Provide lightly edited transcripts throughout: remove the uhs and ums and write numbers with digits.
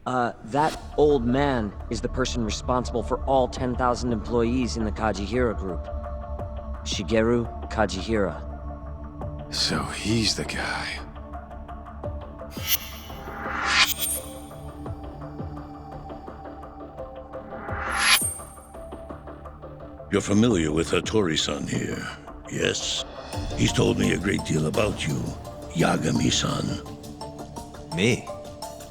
That old man is the person responsible for all 10,000 employees in the Kajihira group. Shigeru Kajihira. So he's the guy. You're familiar with Hattori-san here, yes? He's told me a great deal about you, Yagami-san. Me?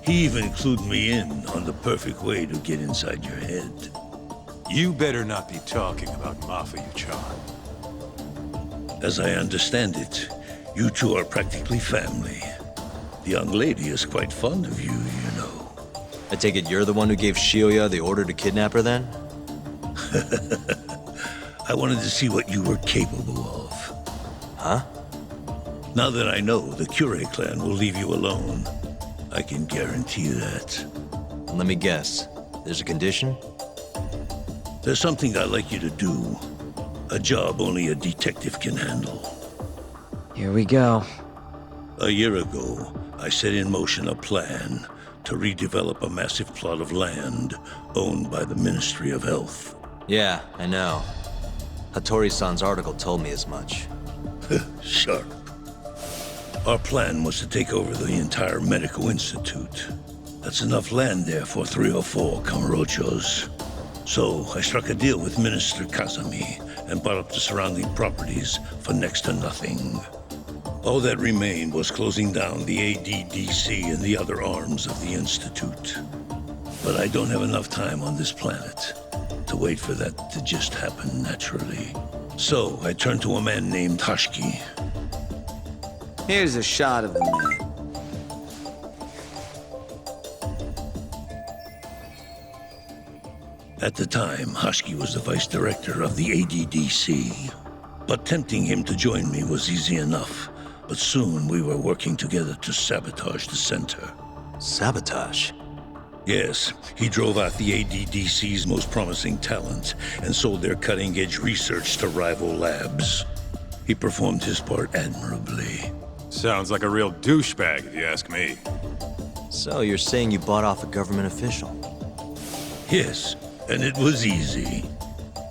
He even clued me in on the perfect way to get inside your head. You better not be talking about Mafuyu-chan. As I understand it, you two are practically family. The young lady is quite fond of you, you know. I take it you're the one who gave Shioya the order to kidnap her then? I wanted to see what you were capable of. Huh? Now that I know the Kure clan will leave you alone, I can guarantee that. Let me guess. There's a condition? There's something I'd like you to do. A job only a detective can handle. Here we go. A year ago, I set in motion a plan to redevelop a massive plot of land owned by the Ministry of Health. Yeah, I know. Hattori-san's article told me as much. Sharp. Our plan was to take over the entire medical institute. That's enough land there for 3 or 4 Kamurochos. So I struck a deal with Minister Kazami and bought up the surrounding properties for next to nothing. All that remained was closing down the ADDC and the other arms of the institute. But I don't have enough time on this planet to wait for that to just happen naturally. So I turned to a man named Hashiki. Here's a shot of the man. At the time, Hashiki was the vice director of the ADDC. But tempting him to join me was easy enough. But soon we were working together to sabotage the center. Sabotage? Yes, he drove out the ADDC's most promising talent and sold their cutting-edge research to rival labs. He performed his part admirably. Sounds like a real douchebag, if you ask me. So you're saying you bought off a government official? Yes, and it was easy.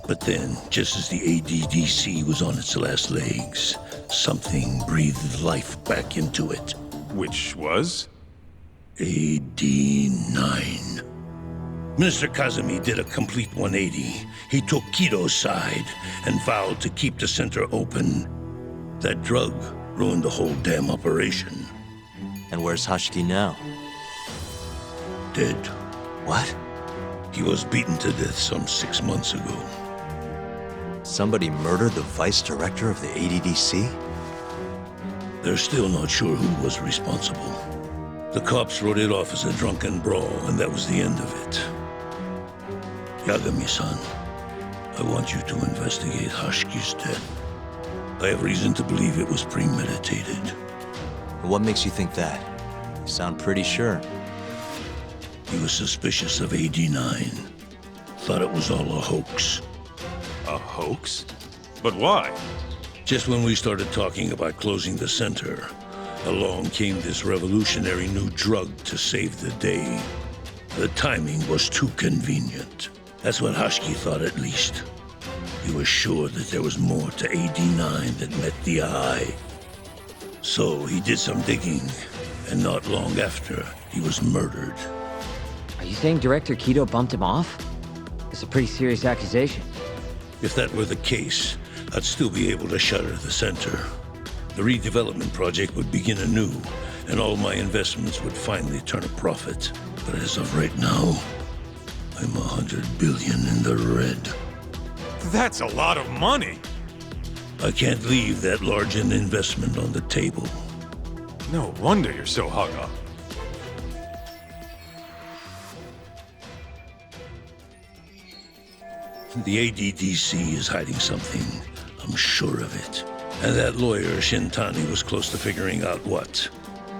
But then, just as the ADDC was on its last legs, something breathed life back into it. Which was? AD9. Minister Kazami did a complete 180. He took Kido's side and vowed to keep the center open. That drug ruined the whole damn operation. And where's Hashiki now? Dead. What? He was beaten to death some 6 months ago. Somebody murdered the vice director of the ADDC? They're still not sure who was responsible. The cops wrote it off as a drunken brawl, and that was the end of it. Yagami-san, I want you to investigate Hashiki's death. I have reason to believe it was premeditated. What makes you think that? You sound pretty sure. He was suspicious of AD9. Thought it was all a hoax. A hoax? But why? Just when we started talking about closing the center, along came this revolutionary new drug to save the day. The timing was too convenient. That's what Hashiki thought, at least. He was sure that there was more to AD9 that met the eye. So he did some digging, and not long after, he was murdered. Are you saying Director Kido bumped him off? It's a pretty serious accusation. If that were the case, I'd still be able to shutter the center. The redevelopment project would begin anew, and all my investments would finally turn a profit. But as of right now, I'm 100 billion in the red. That's a lot of money! I can't leave that large an investment on the table. No wonder you're so hung up. The ADDC is hiding something. I'm sure of it. And that lawyer, Shintani, was close to figuring out what.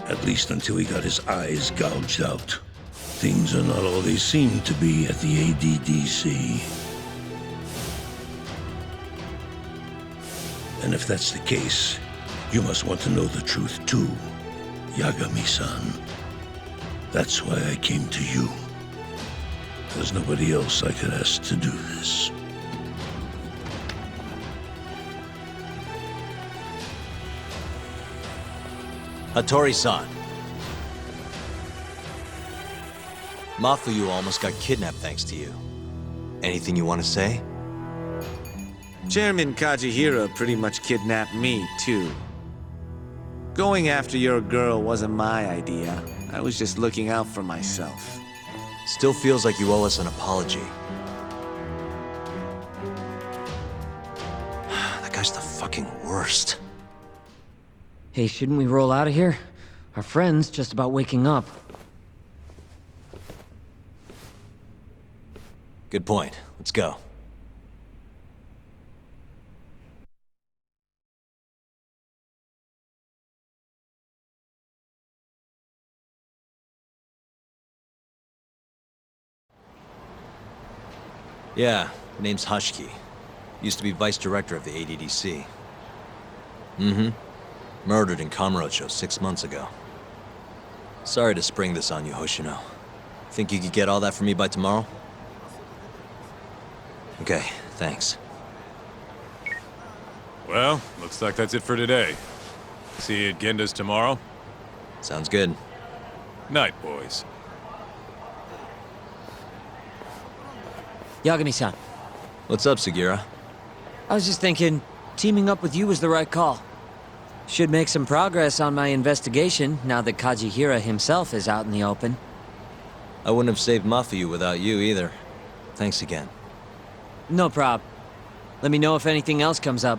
At least until he got his eyes gouged out. Things are not all they seem to be at the ADDC. And if that's the case, you must want to know the truth too, Yagami-san. That's why I came to you. There's nobody else I could ask to do this. Hattori-san. Mafuyu almost got kidnapped thanks to you. Anything you want to say? Chairman Kajihira pretty much kidnapped me, too. Going after your girl wasn't my idea. I was just looking out for myself. Still feels like you owe us an apology. That guy's the fucking worst. Hey, shouldn't we roll out of here? Our friend's just about waking up. Good point. Let's go. Yeah, name's Hashiki. Used to be vice director of the ADDC. Mm-hmm. Murdered in Kamurocho 6 months ago. Sorry to spring this on you, Hoshino. Think you could get all that for me by tomorrow? Okay, thanks. Well, looks like that's it for today. See you at Genda's tomorrow. Sounds good. Night, boys. Yagami-san, What's up, Sugira? I was just thinking, teaming up with you was the right call. Should make some progress on my investigation now that Kajihira himself is out in the open. I wouldn't have saved Mafuyu without you either. Thanks again. No prob. Let me know if anything else comes up.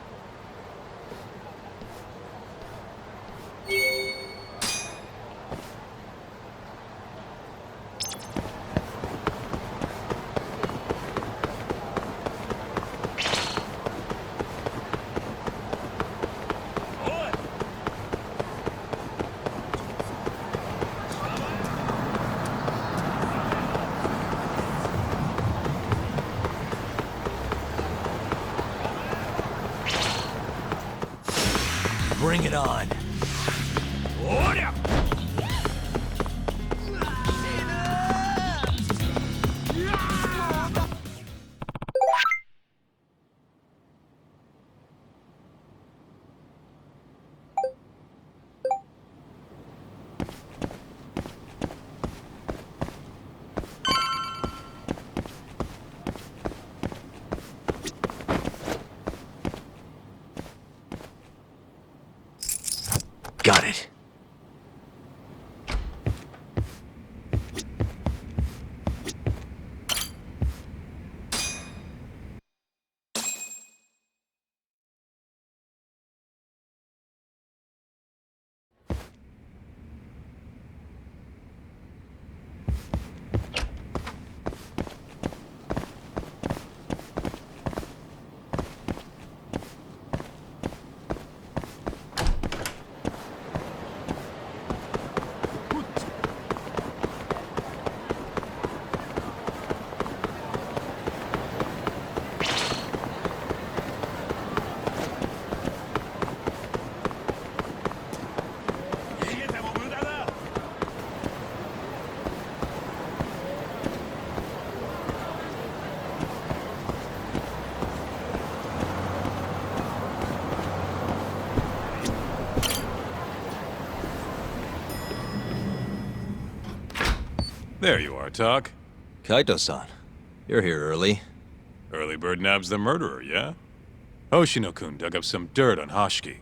Bring it on. Got it. There you are, Tak. Kaito-san, you're here early. Early bird nabs the murderer, yeah? Hoshino-kun dug up some dirt on Hashiki.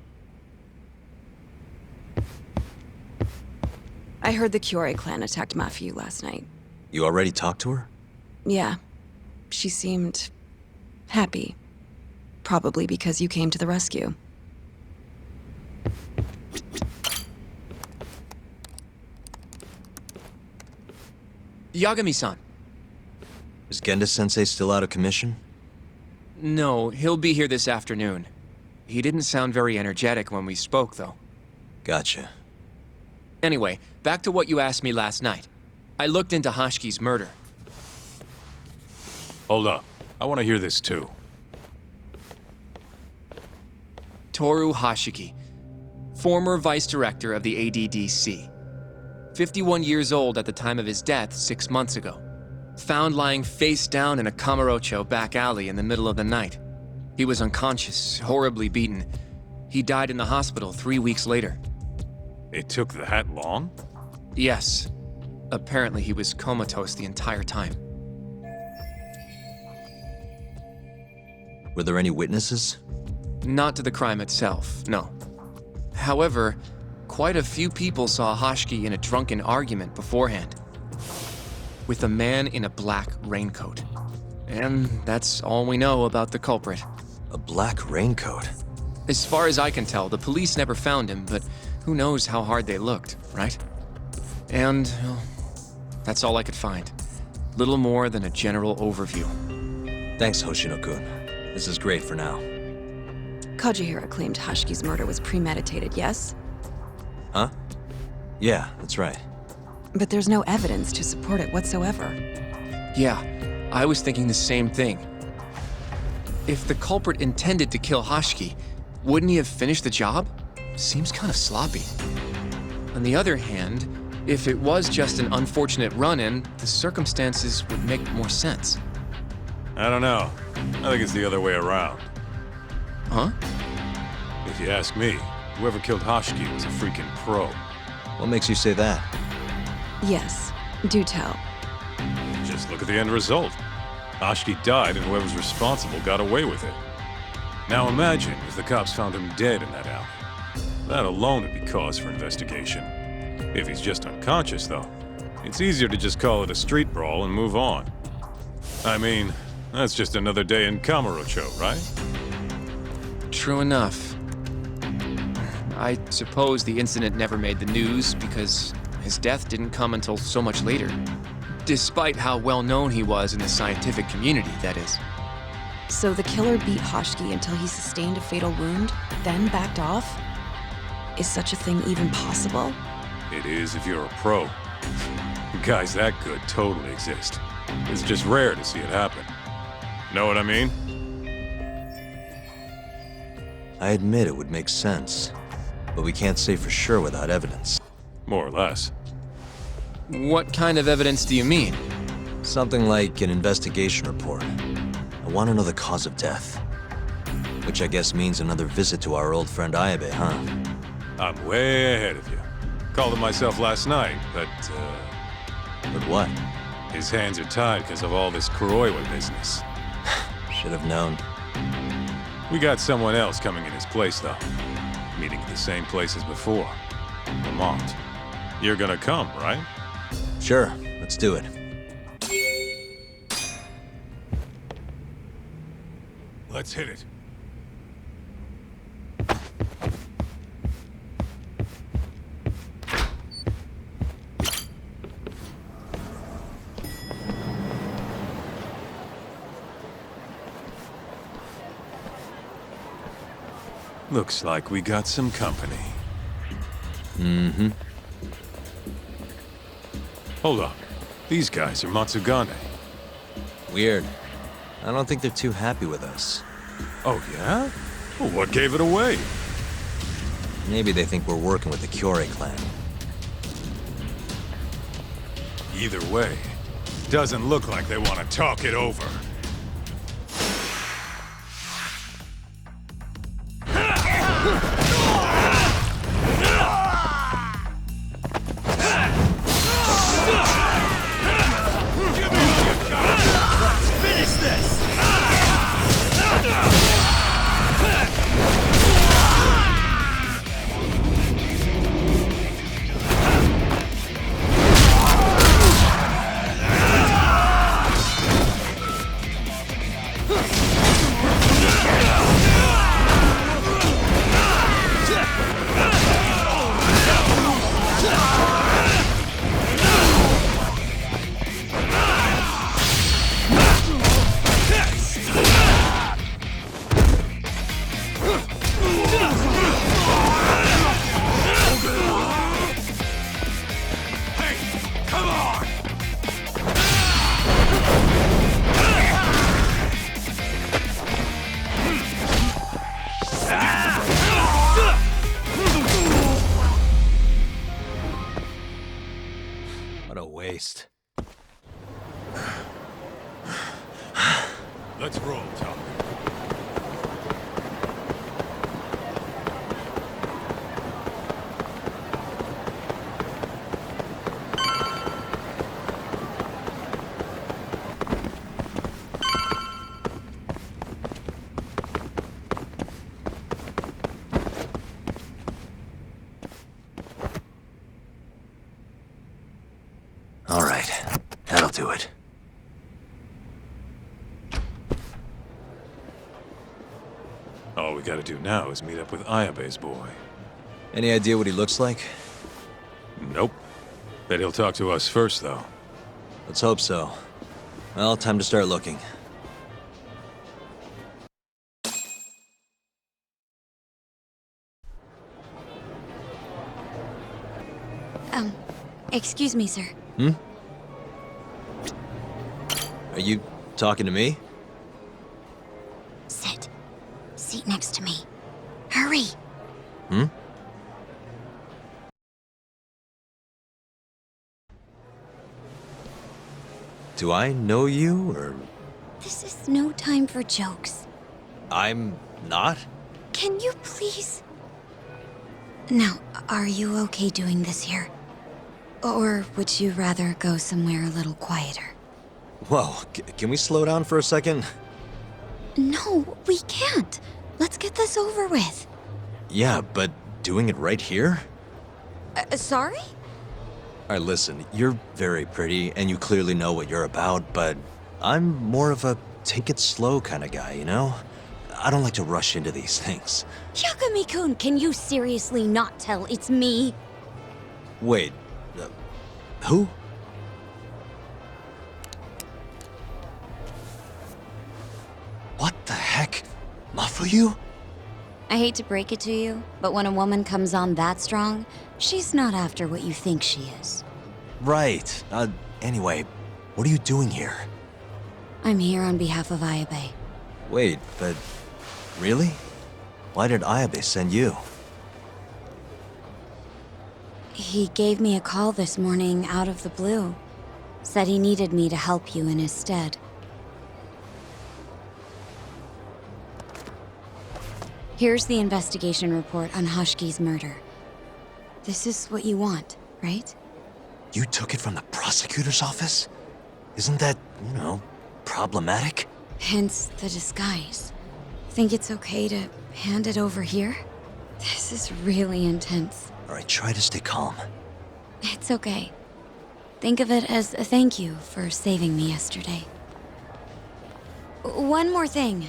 I heard the Kyorei clan attacked Mafuyu last night. You already talked to her? Yeah. She seemed happy. Probably because you came to the rescue. Yagami-san. Is Genda-sensei still out of commission? No, he'll be here this afternoon. He didn't sound very energetic when we spoke, though. Gotcha. Anyway, back to what you asked me last night. I looked into Hashiki's murder. Hold up. I want to hear this too. Toru Hashiki, former vice director of the ADDC. 51 years old at the time of his death 6 months ago. Found lying face down in a Kamurocho back alley in the middle of the night. He was unconscious, horribly beaten. He died in the hospital 3 weeks later. It took that long? Yes. Apparently he was comatose the entire time. Were there any witnesses? Not to the crime itself, no. However, quite a few people saw Hoshki in a drunken argument beforehand, with a man in a black raincoat. And that's all we know about the culprit. A black raincoat? As far as I can tell, the police never found him, but who knows how hard they looked, right? And, well, that's all I could find. Little more than a general overview. Thanks, Hoshino-kun. This is great for now. Kajihira claimed Hoshki's murder was premeditated, yes? Huh? Yeah, that's right. But there's no evidence to support it whatsoever. Yeah, I was thinking the same thing. If the culprit intended to kill Hoshki, wouldn't he have finished the job? Seems kind of sloppy. On the other hand, if it was just an unfortunate run-in, the circumstances would make more sense. I don't know. I think it's the other way around. Huh? If you ask me, whoever killed Hoshki was a freaking pro. What makes you say that? Yes, do tell. Just look at the end result. Hoshki died and whoever's responsible got away with it. Now imagine if the cops found him dead in that alley. That alone would be cause for investigation. If he's just unconscious, though, it's easier to just call it a street brawl and move on. I mean, that's just another day in Kamurocho, right? True enough. I suppose the incident never made the news because his death didn't come until so much later. Despite how well known he was in the scientific community, that is. So the killer beat Hoshki until he sustained a fatal wound, then backed off? Is such a thing even possible? It is if you're a pro. Guys that good totally exist. It's just rare to see it happen. Know what I mean? I admit it would make sense, but we can't say for sure without evidence. More or less. What kind of evidence do you mean? Something like an investigation report. I want to know the cause of death. Which I guess means another visit to our old friend Ayabe, huh? I'm way ahead of you. Called him myself last night, but, But what? his hands are tied because of all this Kuroiwa business. Should have known. We got someone else coming in his place, though. Meeting at the same place as before. Lamont. You're gonna come, right? Sure, let's do it. Let's hit it. Looks like we got some company. Mm-hmm. Hold up. These guys are Matsugane. Weird. I don't think they're too happy with us. Oh, yeah? Well, what gave it away? Maybe they think we're working with the Kyorei clan. Either way, doesn't look like they want to talk it over. Christ. Let's roll, Tom. All right, that'll do it. All we gotta do now is meet up with Ayabe's boy. Any idea what he looks like? Nope. Bet he'll talk to us first, though. Let's hope so. Well, time to start looking. Excuse me, sir. Are you talking to me? Sit. Seat next to me. Hurry. Do I know you, or... This is no time for jokes. I'm not? Can you please? Now, are you okay doing this here? Or would you rather go somewhere a little quieter? Whoa, can we slow down for a second? No, we can't. Let's get this over with. Yeah, but doing it right here? Sorry? Alright, listen, you're very pretty, and you clearly know what you're about, but I'm more of a take it slow kind of guy, you know? I don't like to rush into these things. Hyakami-kun, can you seriously not tell it's me? Wait, who? What the heck? Mafuyu? I hate to break it to you, but when a woman comes on that strong, she's not after what you think she is. Right. Anyway, what are you doing here? I'm here on behalf of Ayabe. Wait, but... really? Why did Ayabe send you? He gave me a call this morning out of the blue. Said he needed me to help you in his stead. Here's the investigation report on Hashki's murder. This is what you want, right? You took it from the prosecutor's office? Isn't that, you know, problematic? Hence the disguise. Think it's okay to hand it over here? This is really intense. Alright, try to stay calm. It's okay. Think of it as a thank you for saving me yesterday. One more thing.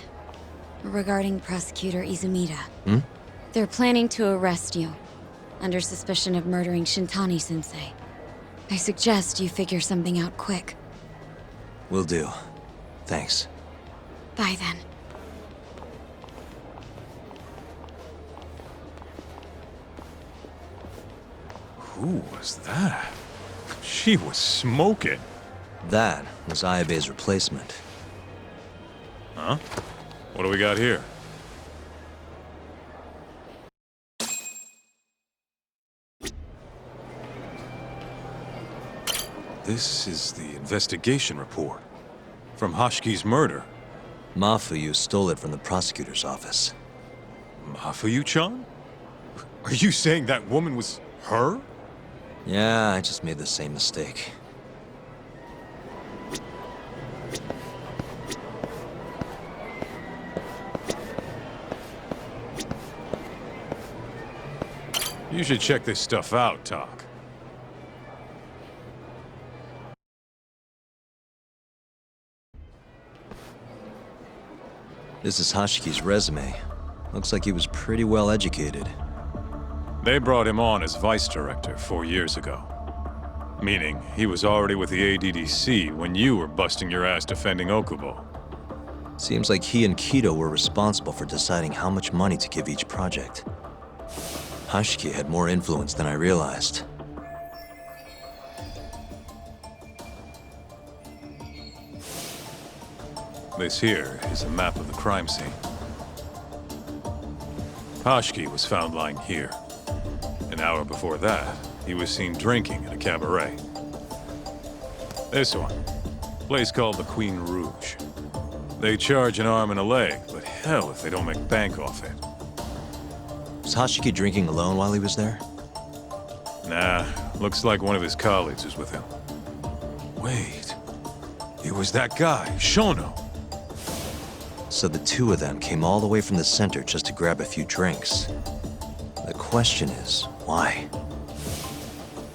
Regarding Prosecutor Izumida. They're planning to arrest you, under suspicion of murdering Shintani-sensei. I suggest you figure something out quick. Will do. Thanks. Bye then. Who was that? She was smoking. That was Ayabe's replacement. Huh? What do we got here? This is the investigation report. From Hashki's murder. Mafuyu stole it from the prosecutor's office. Mafuyu-chan? Are you saying that woman was her? Yeah, I just made the same mistake. You should check this stuff out, Tak. This is Hashiki's resume. Looks like he was pretty well educated. They brought him on as vice director 4 years ago. Meaning, he was already with the ADDC when you were busting your ass defending Okubo. Seems like he and Kido were responsible for deciding how much money to give each project. Hashiki had more influence than I realized. This here is a map of the crime scene. Hashiki was found lying here. An hour before that, he was seen drinking at a cabaret. This one. Place called the Queen Rouge. They charge an arm and a leg, but hell if they don't make bank off it. Was Hashiki drinking alone while he was there? Nah, looks like one of his colleagues was with him. Wait. It was that guy, Shono. So the two of them came all the way from the center just to grab a few drinks. The question is, why?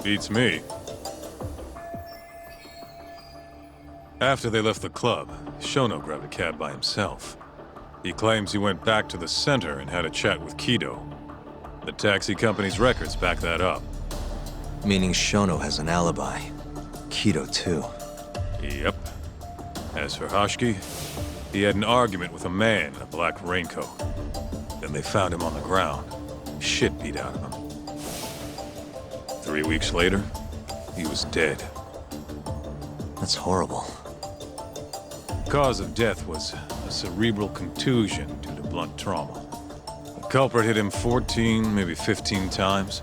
Beats me. After they left the club, Shono grabbed a cab by himself. He claims he went back to the center and had a chat with Kido. The taxi company's records back that up. Meaning Shono has an alibi. Kido too. Yep. As for Hashiki, he had an argument with a man in a black raincoat. Then they found him on the ground, shit beat out of him. 3 weeks later, he was dead. That's horrible. Cause of death was a cerebral contusion due to blunt trauma. The culprit hit him 14, maybe 15 times.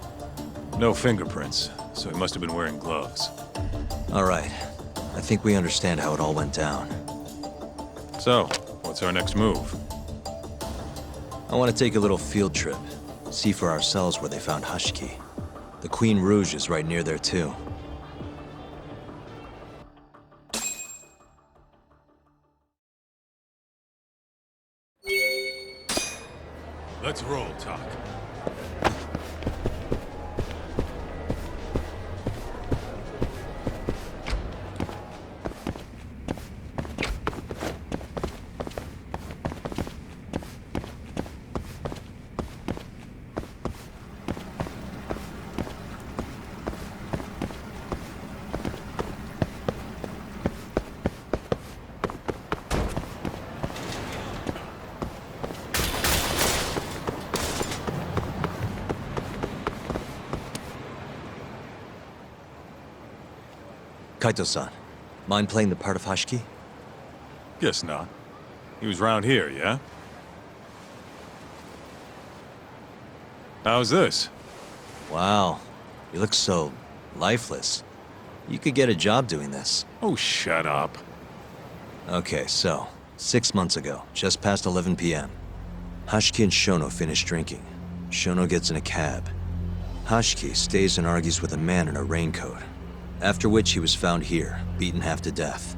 No fingerprints, so he must have been wearing gloves. All right. I think we understand how it all went down. So, what's our next move? I want to take a little field trip. See for ourselves where they found Hashiki. The Queen Rouge is right near there too. Let's roll, Talk. Kaito-san, mind playing the part of Hashiki? Guess not. He was round here, yeah? How's this? Wow, you look so lifeless. You could get a job doing this. Oh, shut up. Okay, so, 6 months ago, just past 11 p.m., Hashiki and Shono finish drinking. Shono gets in a cab. Hashiki stays and argues with a man in a raincoat. After which he was found here, beaten half to death.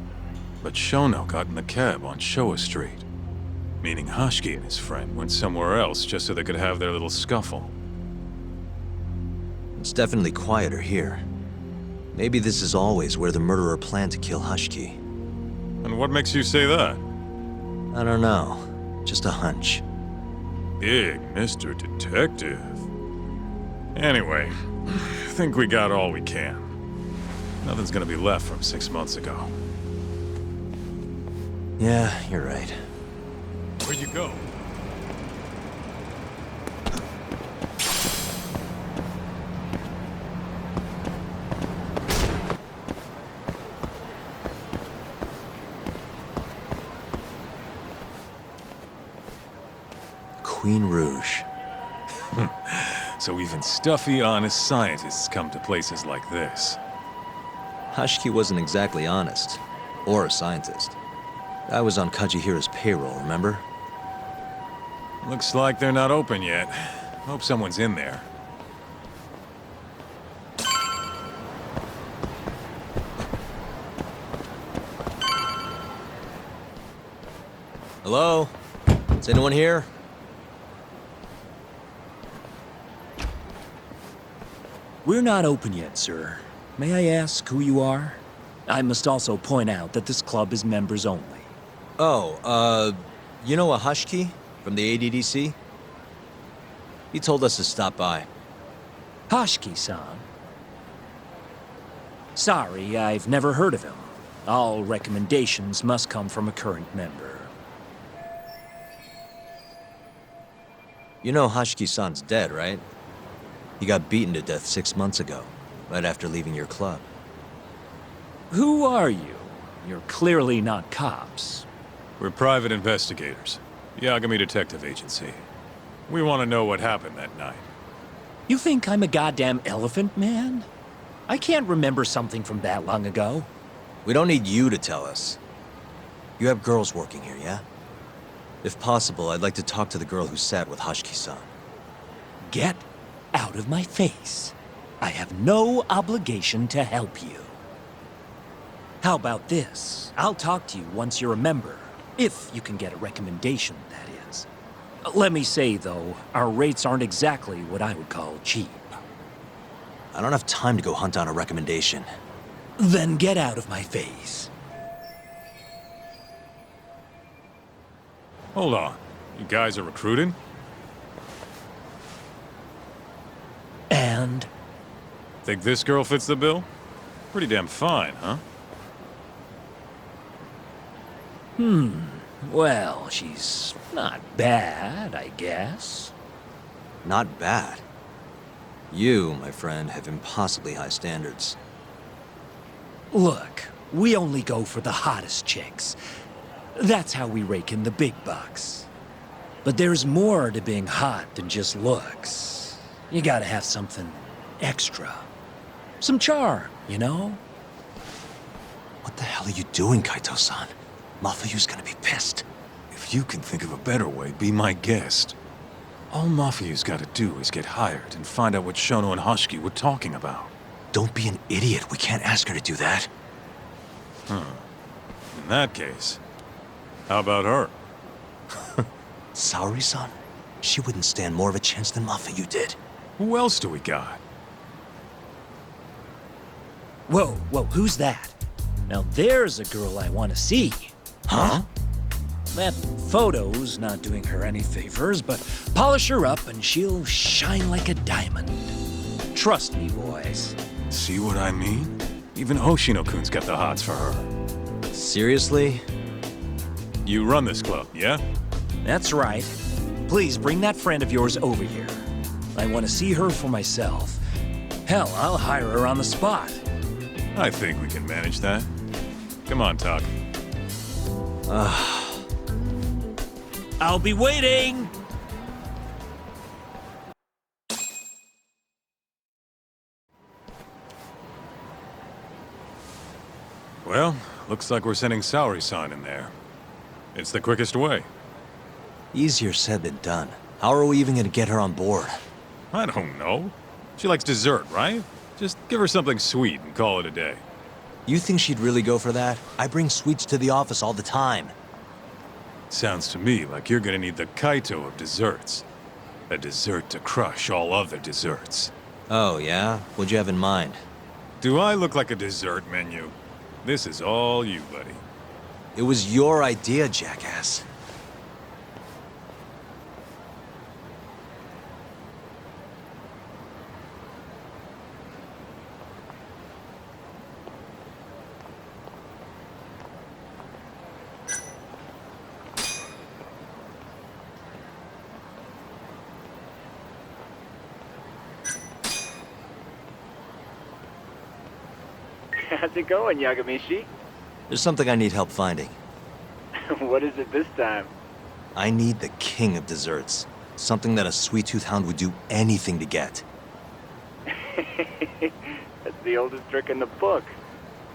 But Shono got in the cab on Showa Street. Meaning Hashiki and his friend went somewhere else just so they could have their little scuffle. It's definitely quieter here. Maybe this is always where the murderer planned to kill Hashiki. And what makes you say that? I don't know. Just a hunch. Big Mr. Detective. Anyway, I think we got all we can. Nothing's gonna be left from 6 months ago. Yeah, you're right. Where'd you go? Queen Rouge. So even stuffy, honest scientists come to places like this. Hashiki wasn't exactly honest. Or a scientist. I was on Kajihira's payroll, remember? Looks like they're not open yet. Hope someone's in there. Hello? Is anyone here? We're not open yet, sir. May I ask who you are? I must also point out that this club is members only. Oh, you know a Hashiki from the ADDC? He told us to stop by. Hashiki-san. Sorry, I've never heard of him. All recommendations must come from a current member. You know Hashiki-san's dead, right? He got beaten to death 6 months ago, right after leaving your club. Who are you? You're clearly not cops. We're private investigators. Yagami Detective Agency. We want to know what happened that night. You think I'm a goddamn elephant man? I can't remember something from that long ago. We don't need you to tell us. You have girls working here, yeah? If possible, I'd like to talk to the girl who sat with Hashiki-san. Get out of my face. I have no obligation to help you. How about this? I'll talk to you once you're a member. If you can get a recommendation, that is. Let me say, though, our rates aren't exactly what I would call cheap. I don't have time to go hunt down a recommendation. Then get out of my face. Hold on. You guys are recruiting? And? Think this girl fits the bill? Pretty damn fine, huh? Well, she's not bad, I guess. Not bad. You, my friend, have impossibly high standards. Look, we only go for the hottest chicks. That's how we rake in the big bucks. But there's more to being hot than just looks. You gotta have something extra. Some charm, you know? What the hell are you doing, Kaito-san? Mafuyu's gonna be pissed. If you can think of a better way, be my guest. All Mafuyu's gotta do is get hired and find out what Shono and Hashiki were talking about. Don't be an idiot. We can't ask her to do that. In that case, how about her? Saori-san? She wouldn't stand more of a chance than Mafuyu did. Who else do we got? Whoa, who's that? Now there's a girl I want to see. Huh? That photo's not doing her any favors, but polish her up and she'll shine like a diamond. Trust me, boys. See what I mean? Even Hoshino-kun's got the hots for her. Seriously? You run this club, yeah? That's right. Please bring that friend of yours over here. I want to see her for myself. Hell, I'll hire her on the spot. I think we can manage that. Come on, Taki. I'll be waiting! Well, looks like we're sending Saori-san in there. It's the quickest way. Easier said than done. How are we even gonna get her on board? I don't know. She likes dessert, right? Just give her something sweet and call it a day. You think she'd really go for that? I bring sweets to the office all the time. Sounds to me like you're gonna need the Kaito of desserts. A dessert to crush all other desserts. Oh, yeah? What'd you have in mind? Do I look like a dessert menu? This is all you, buddy. It was your idea, jackass. How's it going, Yagamishi? There's something I need help finding. What is it this time? I need the king of desserts. Something that a sweet-tooth hound would do anything to get. That's the oldest trick in the book.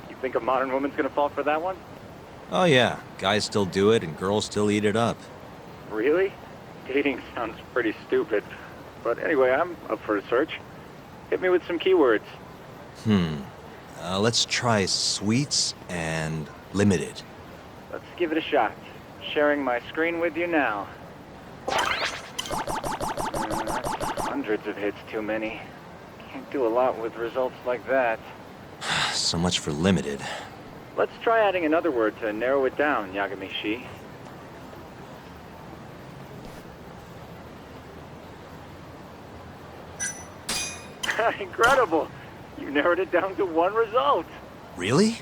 You think a modern woman's gonna fall for that one? Oh yeah, guys still do it and girls still eat it up. Really? Dating sounds pretty stupid. But anyway, I'm up for a search. Hit me with some keywords. Let's try sweets and limited. Let's give it a shot. Sharing my screen with you now. Hundreds of hits too many. Can't do a lot with results like that. So much for limited. Let's try adding another word to narrow it down, Yagamishi. Incredible! You narrowed it down to one result. Really?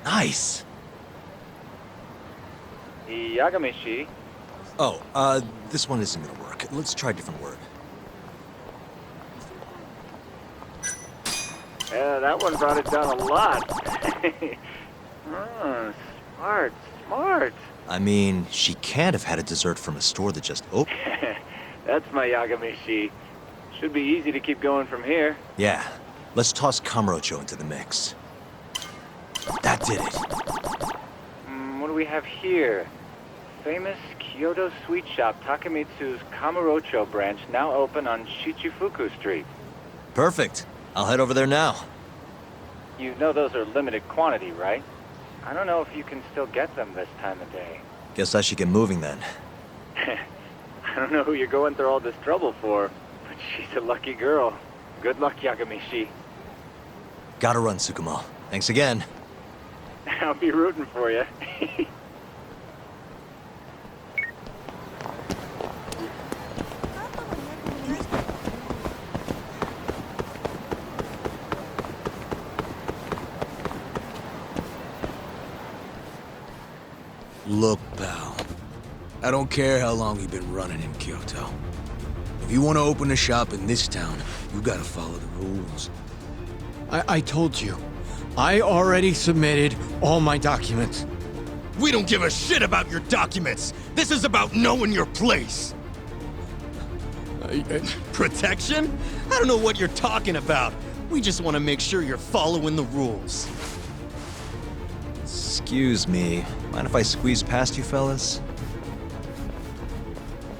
Nice. Yagamishi. Oh, this one isn't gonna work. Let's try a different word. Yeah, that one brought it down a lot. Smart. I mean, she can't have had a dessert from a store that just opened. That's my Yagamishi. Should be easy to keep going from here. Yeah. Let's toss Kamurocho into the mix. That did it. What do we have here? Famous Kyoto sweet shop Takemitsu's Kamurocho branch now open on Shichifuku Street. Perfect. I'll head over there now. You know those are limited quantity, right? I don't know if you can still get them this time of day. Guess I should get moving then. I don't know who you're going through all this trouble for, but she's a lucky girl. Good luck, Yagamishi. Gotta run, Tsukumo. Thanks again. I'll be rooting for you. Look, pal. I don't care how long you've been running in Kyoto. If you want to open a shop in this town, you gotta follow the rules. I told you. I already submitted all my documents. We don't give a shit about your documents. This is about knowing your place. Protection? I don't know what you're talking about. We just want to make sure you're following the rules. Excuse me. Mind if I squeeze past you fellas?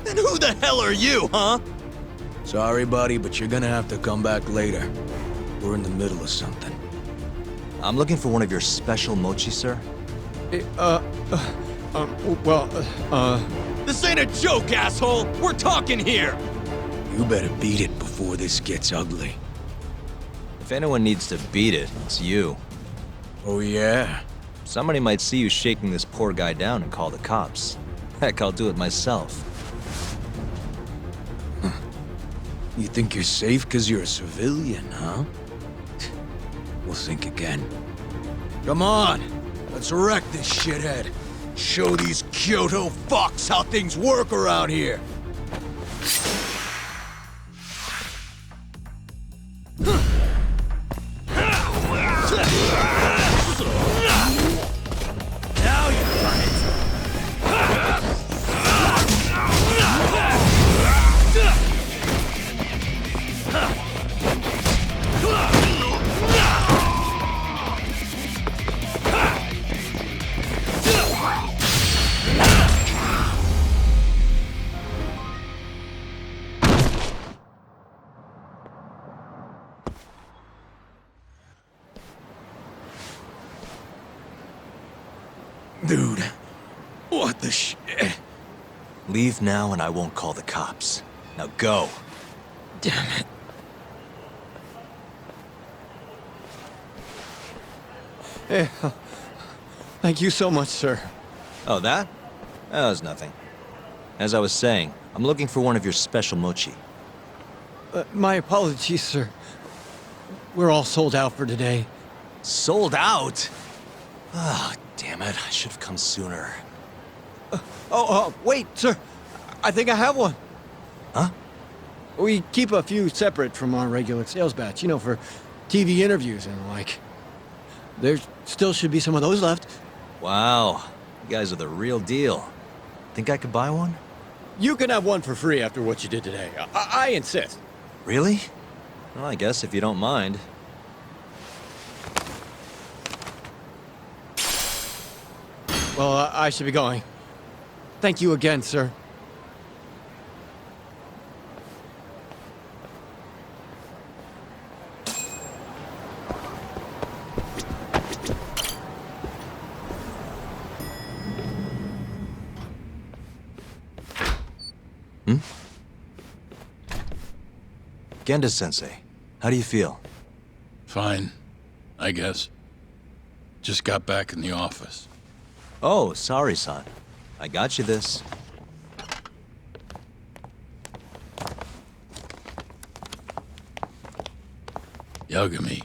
And who the hell are you, huh? Sorry, buddy, but you're gonna have to come back later. We're in the middle of something. I'm looking for one of your special mochi, sir. This ain't a joke, asshole! We're talking here! You better beat it before this gets ugly. If anyone needs to beat it, it's you. Oh, yeah? Somebody might see you shaking this poor guy down and call the cops. Heck, I'll do it myself. You think you're safe because you're a civilian, huh? We'll think again. Come on! Let's wreck this shithead. Show these Kyoto fucks how things work around here. Dude, what the shit? Leave now and I won't call the cops. Now go. Damn it. Thank you so much, sir. Oh, that? That was nothing. As I was saying, I'm looking for one of your special mochi. My apologies, sir. We're all sold out for today. Sold out? Ah, damn it. I should have come sooner. Wait, sir. I think I have one. Huh? We keep a few separate from our regular sales batch, you know, for TV interviews and the like. There still should be some of those left. Wow. You guys are the real deal. Think I could buy one? You can have one for free after what you did today. I insist. Really? Well, I guess if you don't mind. Well, I should be going. Thank you again, sir. Genda-sensei, how do you feel? Fine, I guess. Just got back in the office. Oh, sorry, son. I got you this. Yagami,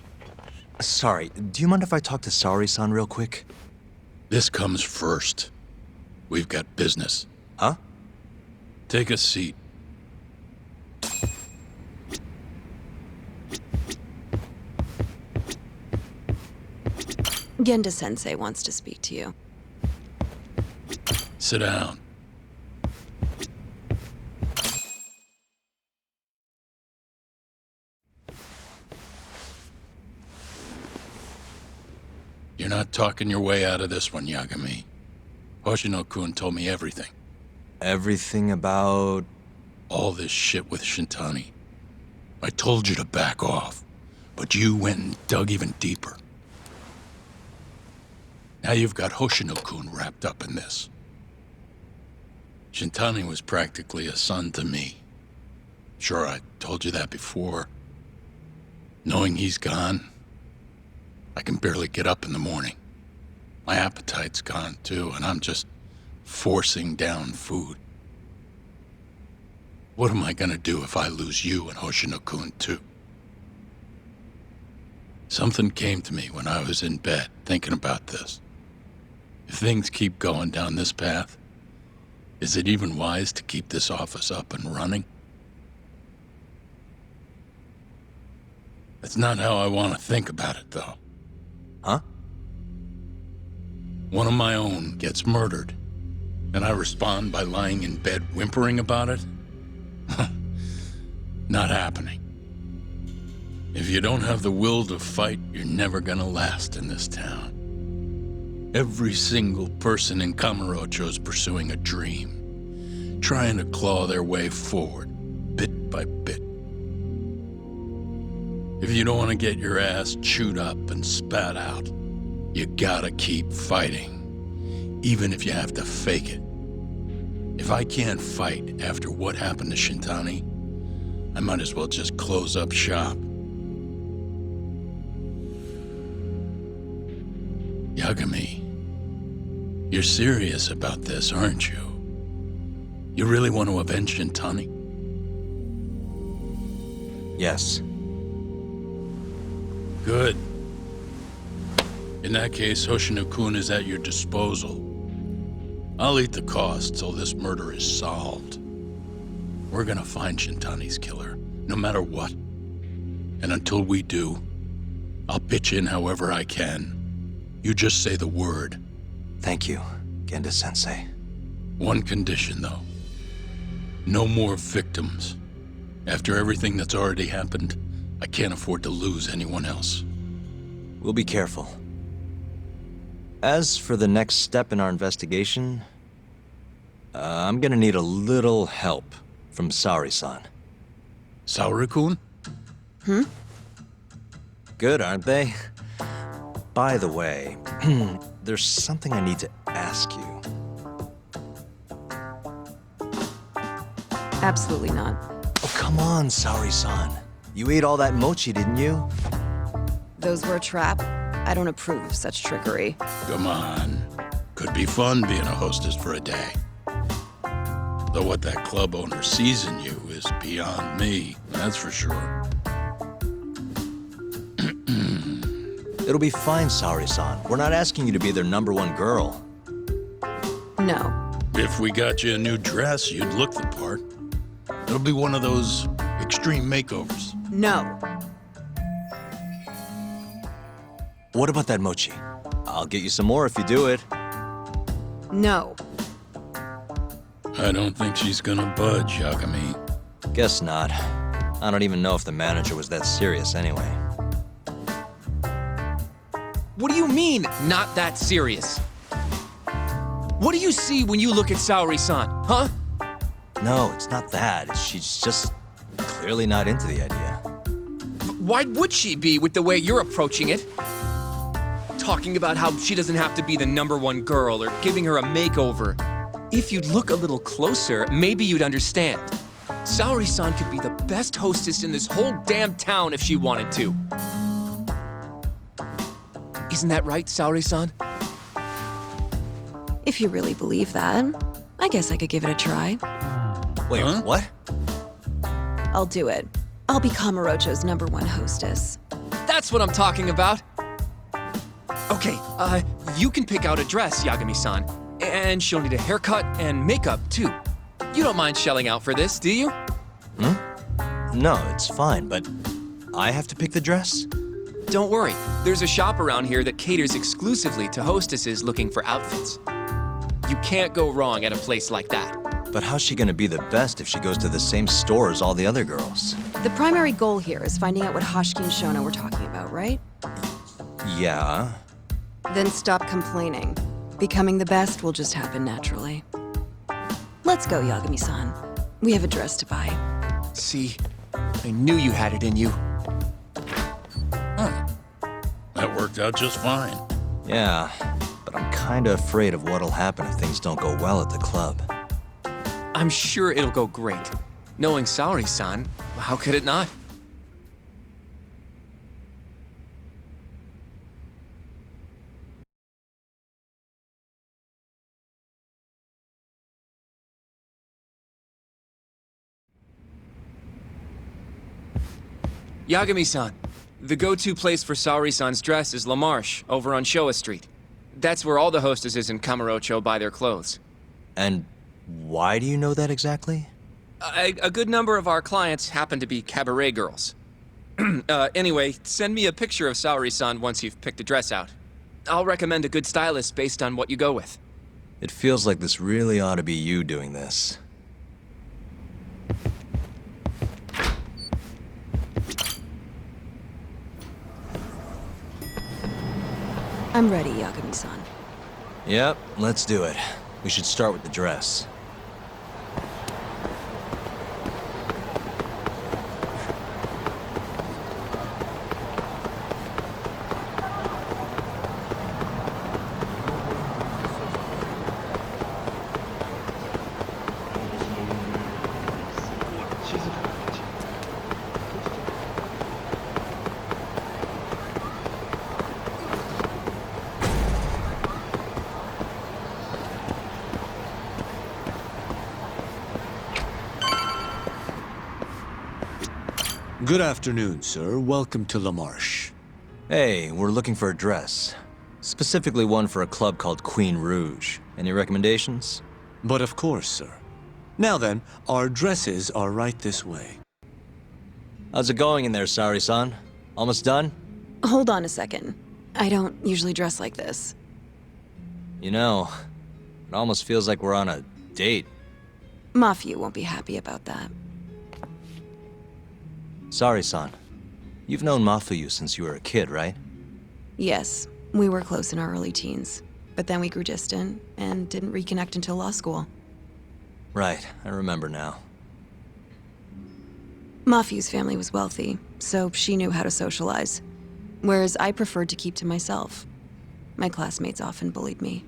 Sorry, do you mind if I talk to Sari-san real quick? this comes first. We've got business. Huh? Take a seat. Genda-sensei wants to speak to you. Sit down. You're not talking your way out of this one, Yagami. Hoshino-kun told me everything. Everything about... All this shit with Shintani. I told you to back off, but you went and dug even deeper. Now you've got Hoshino-kun wrapped up in this. Shintani was practically a son to me. Sure, I told you that before. Knowing he's gone, I can barely get up in the morning. My appetite's gone too, and I'm just forcing down food. What am I gonna do if I lose you and Hoshino-kun too? Something came to me when I was in bed thinking about this. If things keep going down this path, is it even wise to keep this office up and running? That's not how I want to think about it, though. Huh? One of my own gets murdered, and I respond by lying in bed whimpering about it? Not happening. If you don't have the will to fight, you're never gonna last in this town. Every single person in Kamurocho's pursuing a dream, trying to claw their way forward, bit by bit. If you don't want to get your ass chewed up and spat out, you gotta keep fighting, even if you have to fake it. If I can't fight after what happened to Shintani, I might as well just close up shop. Yagami, you're serious about this, aren't you? You really want to avenge Shintani? Yes. Good. In that case, Hoshino-kun is at your disposal. I'll eat the cost till this murder is solved. We're gonna find Shintani's killer, no matter what. And until we do, I'll pitch in however I can. You just say the word. Thank you, Genda-sensei. One condition, though. No more victims. After everything that's already happened, I can't afford to lose anyone else. We'll be careful. As for the next step in our investigation, I'm gonna need a little help from Saori-san. Saori-kun? Good, aren't they? By the way, there's something I need to ask you. Absolutely not. Oh, come on, Saori-san. You ate all that mochi, didn't you? Those were a trap. I don't approve of such trickery. Come on. Could be fun being a hostess for a day. Though what that club owner sees in you is beyond me, that's for sure. It'll be fine, Saori-san. We're not asking you to be their #1 girl. No. If we got you a new dress, you'd look the part. It'll be one of those extreme makeovers. No. What about that mochi? I'll get you some more if you do it. No. I don't think she's gonna budge, Yagami. Guess not. I don't even know if the manager was that serious anyway. What do you mean, not that serious? What do you see when you look at Saori-san, huh? No, it's not that. She's just clearly not into the idea. Why would she be with the way you're approaching it? Talking about how she doesn't have to be the #1 girl or giving her a makeover. If you'd look a little closer, maybe you'd understand. Saori-san could be the best hostess in this whole damn town if she wanted to. Isn't that right, Saori-san? If you really believe that, I guess I could give it a try. Wait, what? I'll do it. I'll be Kamurocho's #1 hostess. That's what I'm talking about. Okay, you can pick out a dress, Yagami-san. And she'll need a haircut and makeup, too. You don't mind shelling out for this, do you? No, it's fine, but I have to pick the dress? Don't worry. There's a shop around here that caters exclusively to hostesses looking for outfits. You can't go wrong at a place like that. But how's she gonna be the best if she goes to the same store as all the other girls? The primary goal here is finding out what Hashki and Shona were talking about, right? Yeah. Then stop complaining. Becoming the best will just happen naturally. Let's go, Yagami-san. We have a dress to buy. See? I knew you had it in you. That worked out just fine. Yeah, but I'm kinda afraid of what'll happen if things don't go well at the club. I'm sure it'll go great. Knowing Saori-san, how could it not? Yagami-san, the go-to place for Saori-san's dress is La Marche, over on Showa Street. That's where all the hostesses in Kamurocho buy their clothes. And why do you know that exactly? A good number of our clients happen to be cabaret girls. Anyway, send me a picture of Saori-san once you've picked a dress out. I'll recommend a good stylist based on what you go with. It feels like this really ought to be you doing this. I'm ready, Yagami-san. Yep, let's do it. We should start with the dress. Good afternoon, sir. Welcome to La Marche. Hey, we're looking for a dress. Specifically one for a club called Queen Rouge. Any recommendations? But of course, sir. Now then, our dresses are right this way. How's it going in there, Saori-san? Almost done? Hold on a second. I don't usually dress like this. You know, it almost feels like we're on a date. Mafia won't be happy about that. Saori-san, you've known Mafuyu since you were a kid, right? Yes, we were close in our early teens. But then we grew distant and didn't reconnect until law school. Right, I remember now. Mafuyu's family was wealthy, so she knew how to socialize. Whereas I preferred to keep to myself. My classmates often bullied me.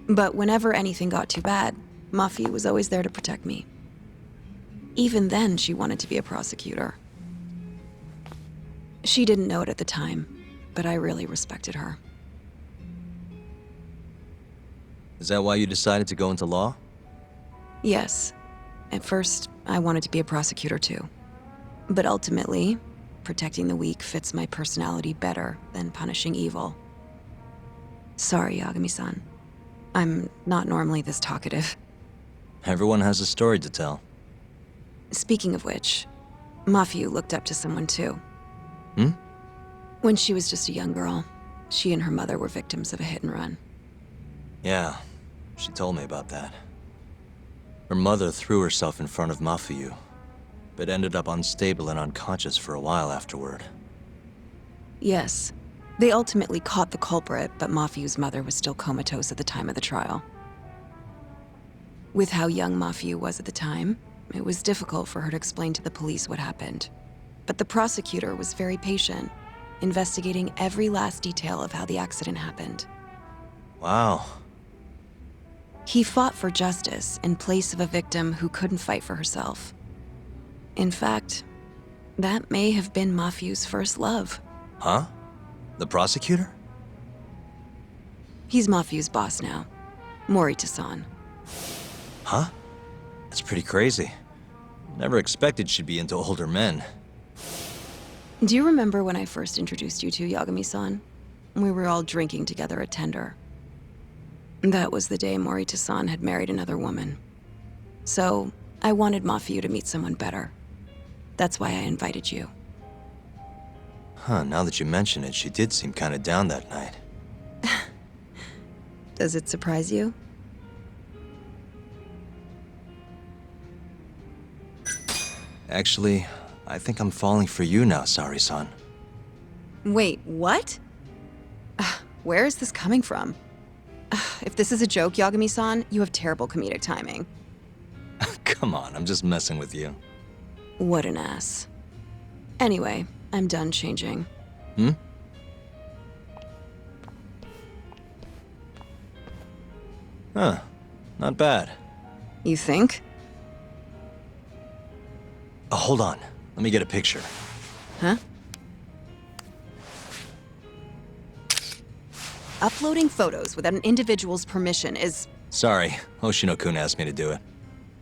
But whenever anything got too bad, Mafuyu was always there to protect me. Even then, she wanted to be a prosecutor. She didn't know it at the time, but I really respected her. Is that why you decided to go into law? Yes. At first, I wanted to be a prosecutor too. But ultimately, protecting the weak fits my personality better than punishing evil. Sorry, Yagami-san. I'm not normally this talkative. Everyone has a story to tell. Speaking of which, Mafuyu looked up to someone too. Hmm? When she was just a young girl, she and her mother were victims of a hit and run. Yeah, she told me about that. Her mother threw herself in front of Mafuyu, but ended up unstable and unconscious for a while afterward. Yes. They ultimately caught the culprit, but Mafuyu's mother was still comatose at the time of the trial. With how young Mafuyu was at the time, it was difficult for her to explain to the police what happened. But the prosecutor was very patient, investigating every last detail of how the accident happened. Wow. He fought for justice in place of a victim who couldn't fight for herself. In fact, that may have been Mafuyu's first love. Huh? The prosecutor? He's Mafuyu's boss now, Morita-san. Huh? That's pretty crazy. Never expected she'd be into older men. Do you remember when I first introduced you to Yagami-san? We were all drinking together at Tender. That was the day Morita-san had married another woman. So, I wanted Mafuyu to meet someone better. That's why I invited you. Huh, now that you mention it, she did seem kinda down that night. Does it surprise you? Actually, I think I'm falling for you now, Saori-san. Wait, what? Where is this coming from? If this is a joke, Yagami-san, you have terrible comedic timing. Come on, I'm just messing with you. What an ass. Anyway, I'm done changing. Hmm? Huh. Not bad. You think? Oh, hold on. Let me get a picture. Huh? Uploading photos without an individual's permission is... Sorry, Hoshino-kun asked me to do it.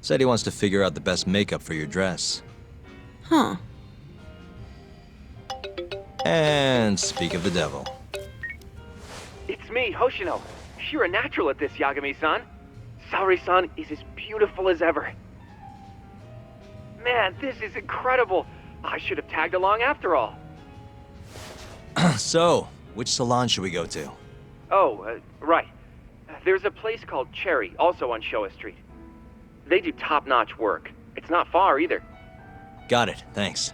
Said he wants to figure out the best makeup for your dress. Huh. And speak of the devil. It's me, Hoshino. You're a natural at this, Yagami-san. Saori-san is as beautiful as ever. Man, this is incredible. I should have tagged along after all. So, which salon should we go to? Oh, right. There's a place called Cherry, also on Showa Street. They do top-notch work. It's not far either. Got it, thanks.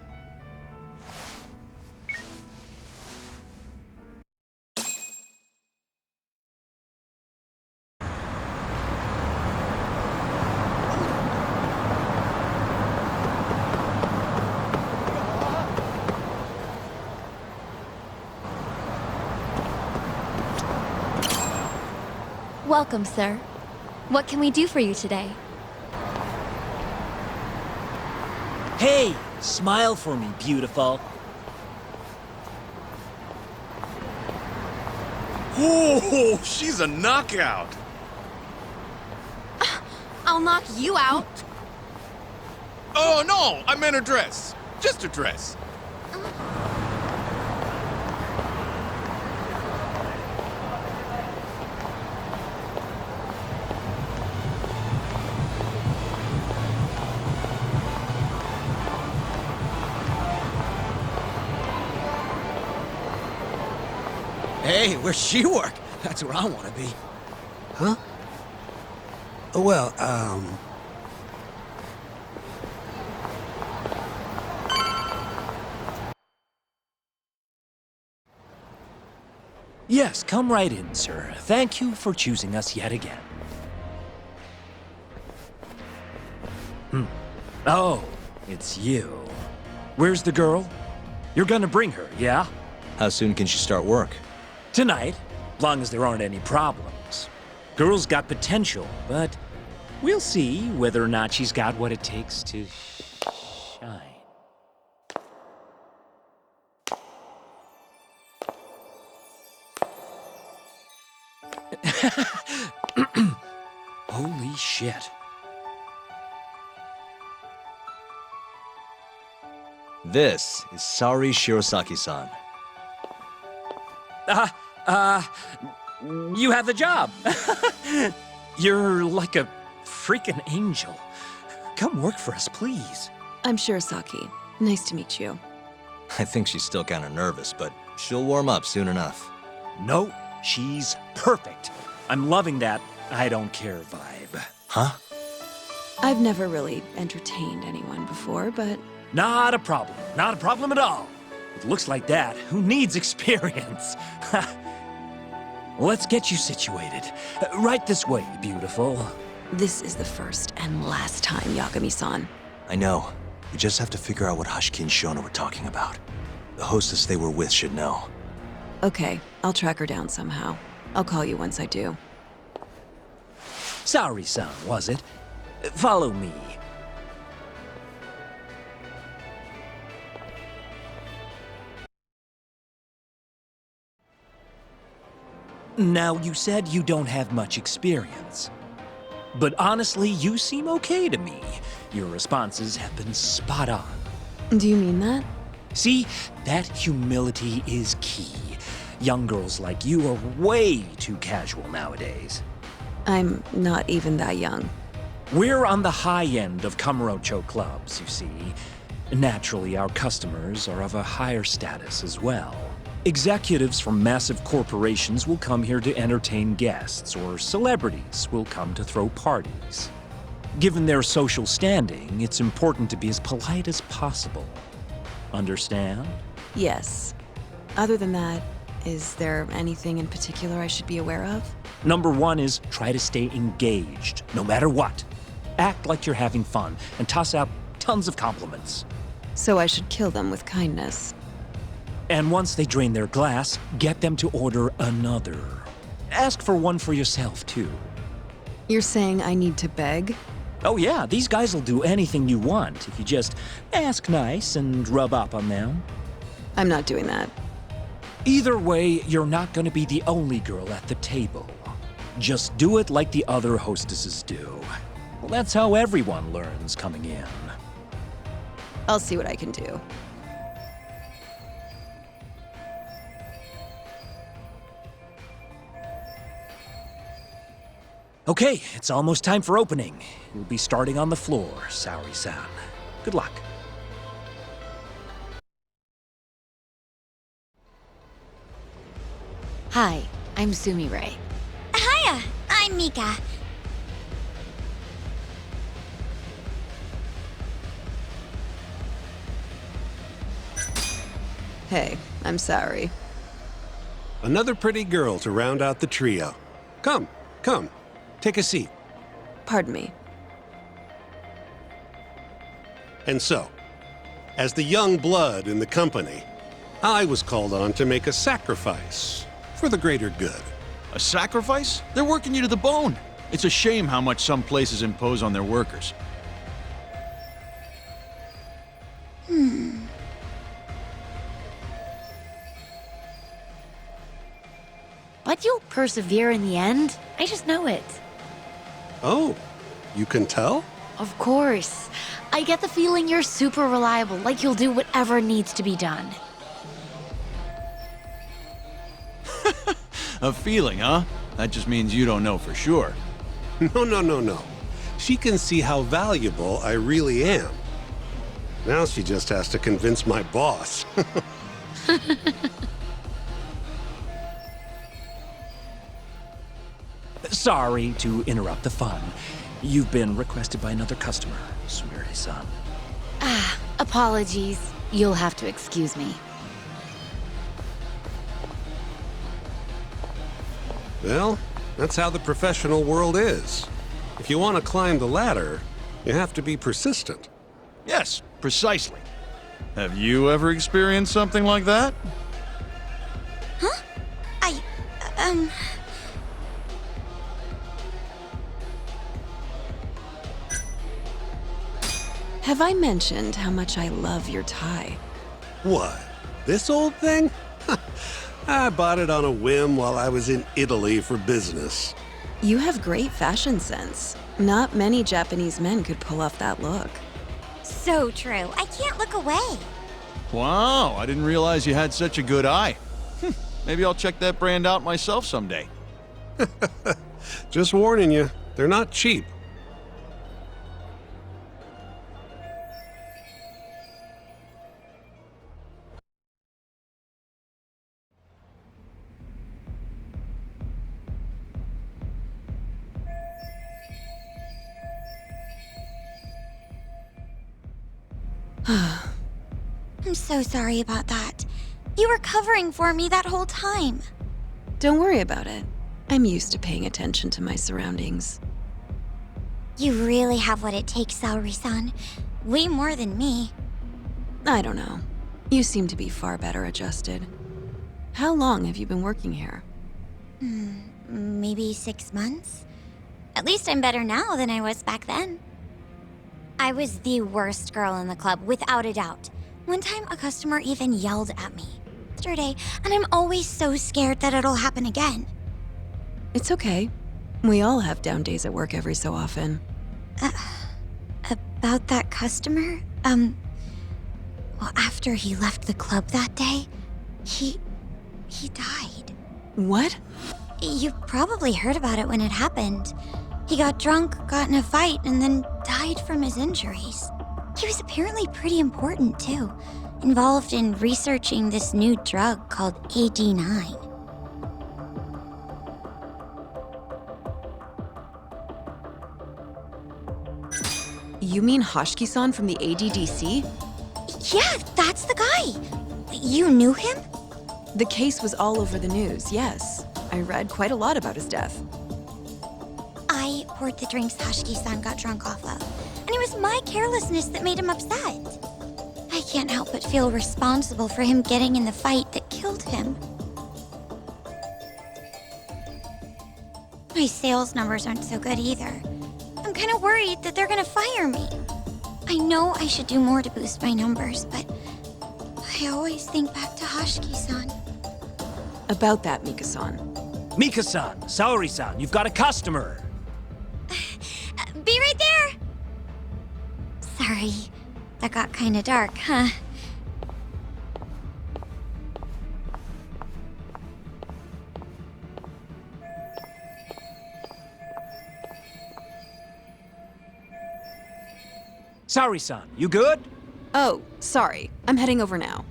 Welcome, sir. What can we do for you today? Hey, smile for me, beautiful. Oh, she's a knockout. I'll knock you out. Oh, no, I meant a dress. Just a dress. Hey, where's she work? That's where I want to be. Huh? Well, Yes, come right in, sir. Thank you for choosing us yet again. Oh, it's you. Where's the girl? You're gonna bring her, yeah? How soon can she start work? Tonight, long as there aren't any problems. Girl's got potential, but we'll see whether or not she's got what it takes to shine. Holy shit. This is Saori Shirosaki-san. You have the job. You're like a freaking angel. Come work for us, please. I'm Shirosaki. Nice to meet you. I think she's still kind of nervous, but she'll warm up soon enough. No, she's perfect. I'm loving that I don't care vibe. Huh? I've never really entertained anyone before, but... Not a problem. Not a problem at all. It looks like that. Who needs experience? Let's get you situated. Right this way, beautiful. This is the first and last time, Yagami-san. I know. We just have to figure out what Hashiki and Shona were talking about. The hostess they were with should know. Okay, I'll track her down somehow. I'll call you once I do. Sorry-san, was it? Follow me. Now, you said you don't have much experience. But honestly, you seem okay to me. Your responses have been spot on. Do you mean that? See, that humility is key. Young girls like you are way too casual nowadays. I'm not even that young. We're on the high end of Kamurocho clubs, you see. Naturally, our customers are of a higher status as well. Executives from massive corporations will come here to entertain guests, or celebrities will come to throw parties. Given their social standing, it's important to be as polite as possible. Understand? Yes. Other than that, is there anything in particular I should be aware of? Number one is try to stay engaged, no matter what. Act like you're having fun, and toss out tons of compliments. So I should kill them with kindness. And once they drain their glass, get them to order another. Ask for one for yourself, too. You're saying I need to beg? Oh yeah, these guys will do anything you want if you just ask nice and rub up on them. I'm not doing that. Either way, you're not gonna be the only girl at the table. Just do it like the other hostesses do. Well, that's how everyone learns coming in. I'll see what I can do. Okay, it's almost time for opening. We'll be starting on the floor, Saori-san. Good luck. Hi, I'm Sumire. Hiya, I'm Mika. Hey, I'm sorry. Another pretty girl to round out the trio. Come, come, take a seat. Pardon me. And so, as the young blood in the company, I was called on to make a sacrifice for the greater good. A sacrifice? They're working you to the bone. It's a shame how much some places impose on their workers. But you'll persevere in the end. I just know it. Oh, you can tell? Of course. I get the feeling you're super reliable, like you'll do whatever needs to be done. A feeling, huh? That just means you don't know for sure. No. She can see how valuable I really am. Now she just has to convince my boss. Sorry to interrupt the fun. You've been requested by another customer, Sumire-san. Apologies. You'll have to excuse me. Well, that's how the professional world is. If you want to climb the ladder, you have to be persistent. Yes, precisely. Have you ever experienced something like that? Huh? Have I mentioned how much I love your tie? What? This old thing? I bought it on a whim while I was in Italy for business. You have great fashion sense. Not many Japanese men could pull off that look. So true. I can't look away. Wow, I didn't realize you had such a good eye. Maybe I'll check that brand out myself someday. Just warning you, they're not cheap. I'm so sorry about that. You were covering for me that whole time. Don't worry about it. I'm used to paying attention to my surroundings. You really have what it takes, Saori-san. Way more than me. I don't know. You seem to be far better adjusted. How long have you been working here? Maybe 6 months? At least I'm better now than I was back then. I was the worst girl in the club, without a doubt. One time, a customer even yelled at me yesterday, and I'm always so scared that it'll happen again. It's okay. We all have down days at work every so often. About that customer? Well, after he left the club that day, he died. What? You probably heard about it when it happened. He got drunk, got in a fight, and then died from his injuries. He was apparently pretty important, too. Involved in researching this new drug called AD9. You mean Hoshiki-san from the ADDC? Yeah, that's the guy. You knew him? The case was all over the news, yes. I read quite a lot about his death. I poured the drinks Hashiki-san got drunk off of, and it was my carelessness that made him upset. I can't help but feel responsible for him getting in the fight that killed him. My sales numbers aren't so good either. I'm kind of worried that they're gonna fire me. I know I should do more to boost my numbers, but I always think back to Hashiki-san. About that, Mika-san. Mika-san, Saori-san, you've got a customer. Be right there! Sorry, that got kinda dark, huh? Saori-san, you good? Oh, sorry. I'm heading over now.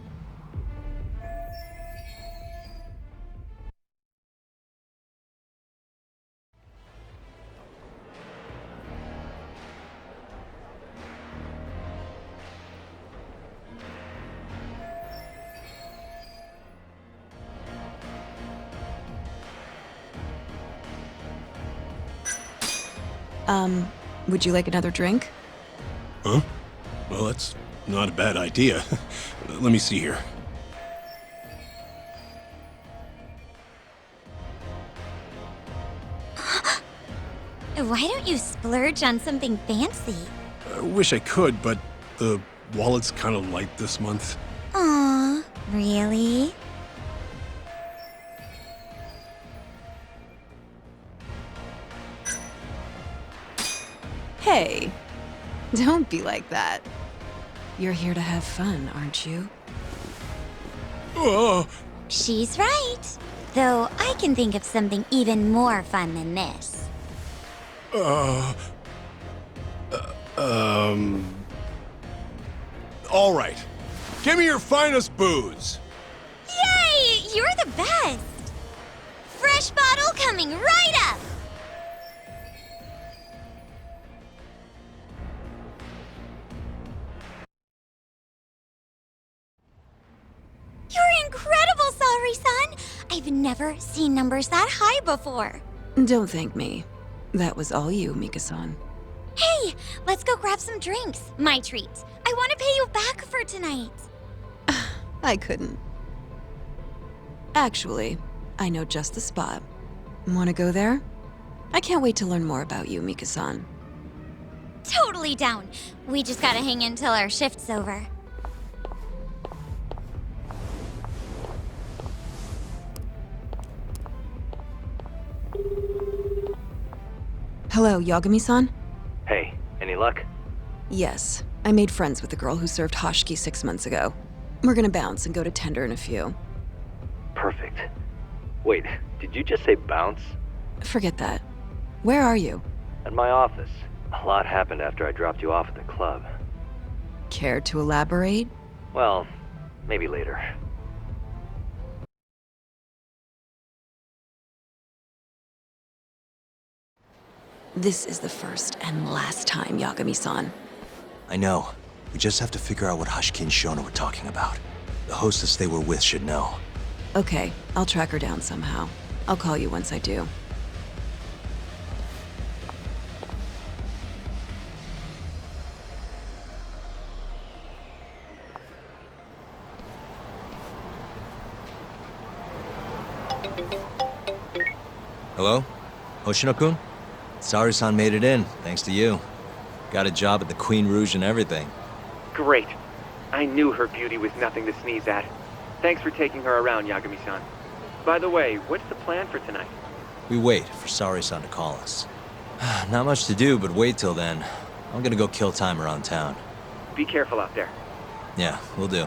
Would you like another drink? Huh? Well, that's not a bad idea. Let me see here. Why don't you splurge on something fancy? I wish I could, but the wallet's kind of light this month. Aw, really? Hey, don't be like that. You're here to have fun, aren't you? She's right. Though I can think of something even more fun than this. All right. Give me your finest booze. Yay! You're the best! Fresh bottle coming right up! You're incredible, Saori-san! I've never seen numbers that high before. Don't thank me. That was all you, Mika-san. Hey, let's go grab some drinks. My treat. I want to pay you back for tonight. I couldn't. Actually, I know just the spot. Want to go there? I can't wait to learn more about you, Mika-san. Totally down. We just gotta hang in till our shift's over. Hello, Yagami-san? Hey, any luck? Yes. I made friends with the girl who served Hashiki 6 months ago. We're gonna bounce and go to Tender in a few. Perfect. Wait, did you just say bounce? Forget that. Where are you? At my office. A lot happened after I dropped you off at the club. Care to elaborate? Well, maybe later. This is the first and last time, Yagami-san. I know. We just have to figure out what Hashiki and Shona were talking about. The hostess they were with should know. Okay, I'll track her down somehow. I'll call you once I do. Hello? Hoshino-kun? Saori-san made it in, thanks to you. Got a job at the Queen Rouge and everything. Great. I knew her beauty was nothing to sneeze at. Thanks for taking her around, Yagami-san. By the way, what's the plan for tonight? We wait for Saori-san to call us. Not much to do, but wait till then. I'm gonna go kill time around town. Be careful out there. Yeah, will do.